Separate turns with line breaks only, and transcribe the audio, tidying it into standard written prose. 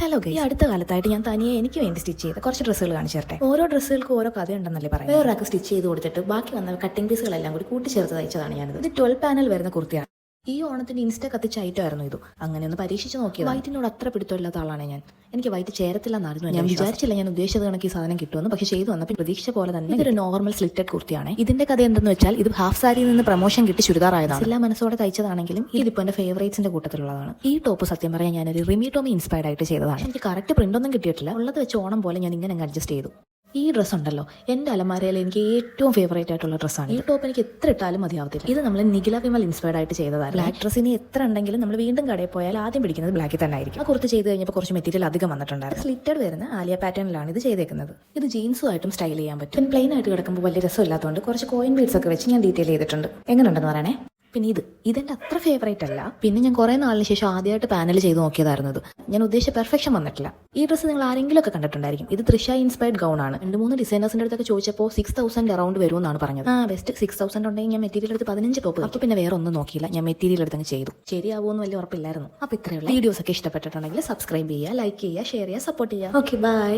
Hello guys, ഈ അടുത്ത കാലത്തായിട്ട് ഞാൻ തനിയെ എനിക്ക് വേണ്ടി സ്റ്റിച്ച് ചെയ്ത കുറച്ച് ഡ്രസ്സുകൾ കാണിച്ചു തരട്ടെ. ഓരോ ഡ്രസ്സുകൾക്ക് ഓരോ കഥയുണ്ടെന്നല്ലേ പറയാം. വേറൊരാൾക്ക് സ്റ്റിച്ച് ചെയ്ത് കൊടുത്തിട്ട് ബാക്കി വന്ന കട്ടിംഗ് പീസുകളെല്ലാം കൂടി കൂട്ടിച്ചേർത്ത് തയ്ച്ചതാണ് ഞാനിത്. ഇത് 12 പാനൽ വരുന്ന കുർത്തിയാണ്. ഈ ഓണത്തിന് ഇൻസ്റ്റ കത്തിച്ച ഐറ്റമായിരുന്നു ഇത്. അങ്ങനെ ഒന്ന് പരീക്ഷിച്ച് നോക്കിയത്. വൈറ്റിനോട് അത്ര പിടുത്തമില്ലാത്ത ആളാണ് ഞാൻ. എനിക്ക് വൈറ്റ് ചേരത്തില്ലെന്നായിരുന്നു ഞാൻ വിചാരിച്ചില്ല. ഞാൻ ഉദ്ദേശിച്ചത് കണക്ക് ഈ സാധനം കിട്ടുമെന്ന്. പക്ഷേ ചെയ്തു വന്നപ്പോൾ പ്രതീക്ഷിച്ച പോലെ തന്നെ ഇതൊരു നോർമൽ സ്ലിറ്റഡ് കുർത്തിയാണ്. ഇതിന്റെ കഥ എന്തെന്ന് വെച്ചാൽ ഇത് ഹാഫ് സാരിയിൽ നിന്ന് പ്രൊമോഷൻ കിട്ടി ചുരിദാറായതാണ്. എല്ലാ മനസ്സോടെ തയ്ച്ചതാണെങ്കിലും ഇതിപ്പോൾ എന്റെ ഫേവറേറ്റ്സിന്റെ കൂട്ടത്തിലുള്ളതാണ്. ഈ ടോപ്പ് സത്യം പറയാൻ ഞാനൊരു റിമി ടോമി ഇൻസ്പയർഡ് ആയിട്ട് ചെയ്തതാണ്. എനിക്ക് കറക്റ്റ് പ്രിന്റ് ഒന്നും കിട്ടിയിട്ടില്ല. ഉള്ളത് വെച്ച് ഓണം പോലെ ഞാൻ ഇങ്ങനെ അഡ്ജസ്റ്റ് ചെയ്തു. ഈ ഡ്രസ്സ് ഉണ്ടല്ലോ, എൻ്റെ അലമാരയിൽ എനിക്ക് ഏറ്റവും ഫേവറേറ്റ് ആയിട്ടുള്ള ഡ്രസ്സാണ്. ഈ ടോപ്പ് എനിക്ക് എത്ര ഇട്ടാലും മതിയാവത്തില്ല. ഇത് നമ്മൾ നിഖില വിമൽ ഇൻസ്പയർഡ് ആയിട്ട് ചെയ്തതാണ്. ബ്ലാക്ക് ഡ്രസ്സിന് എത്ര ഉണ്ടെങ്കിലും നമ്മൾ വീണ്ടും കടയിൽ പോയാൽ ആദ്യം പിടിക്കുന്നത് ബ്ലാക്കിൽ തന്നെ ആയിരിക്കും. ആ കുർത്തി ചെയ്ത് കഴിഞ്ഞപ്പോൾ കുറച്ച് മെറ്റീരിയൽ അധികം വന്നിട്ടുണ്ടായിരുന്നു. സ്ലിറ്റഡ് വരുന്ന ആലിയ പാറ്റേണിലാണ് ഇത് ചെയ്തേക്കുന്നത്. ഇത് ജീൻസുമായിട്ടും സ്റ്റൈൽ ചെയ്യാൻ പറ്റും. പ്ലെയിൻ ആയിട്ട് കിടക്കുമ്പോൾ വലിയ രസമില്ലാത്തതുകൊണ്ട് കുറച്ച് കോയിൻ ബീഡ്സ് ഒക്കെ വെച്ച് ഞാൻ ഡീറ്റെയിൽ ചെയ്തിട്ടുണ്ട്. എങ്ങനെയുണ്ടെന്ന് പറയണേ. പിന്നെ ഇതെന്റെ അത്ര ഫേവറേറ്റ് അല്ല. പിന്നെ ഞാൻ കുറെ നാളിന് ശേഷം ആദ്യമായിട്ട് പാനൽ ചെയ്ത് നോക്കിയതായിരുന്നു ഇത്. ഞാൻ ഉദ്ദേശിച്ച പെർഫെക്ഷൻ വന്നിട്ടില്ല. ഈ ഡ്രസ്സ് നിങ്ങൾ ആരെങ്കിലും ഒക്കെ കണ്ടിട്ടുണ്ടായിരിക്കും. ഇത് തൃഷ ഇൻസ്പയർഡ് ഗൗൺ ആണ്. 2-3 ഡിസൈനേഴ്സിന്റെ അടുത്തൊക്കെ ചോദിച്ചപ്പോൾ 6000 അറൗണ്ട് വരുമെന്നാണ് പറഞ്ഞത്. ബെസ്റ്റ് 6000 ഉണ്ടെങ്കിൽ ഞാൻ മെറ്റീരിയൽ എടുത്ത് 15 ടോപ്പ്. അപ്പോൾ പിന്നെ വേറെ ഒന്നും നോക്കിയില്ല, ഞാൻ മെറ്റീരിയൽ എടുത്തങ്ങ് ചെയ്തു. ശരിയാവുമെന്ന് വലിയ ഉറപ്പില്ലായിരുന്നു. അപ്പോൾ ഇത്രയുള്ള വീഡിയോസ് ഒക്കെ ഇഷ്ടപ്പെട്ടിട്ടുണ്ടെങ്കിൽ സബ്സ്ക്രൈബ് ചെയ്യുക, ലൈക്ക് ചെയ്യുക, ഷെയർ ചെയ്യുക, സപ്പോർട്ട് ചെയ്യുക. Okay, by.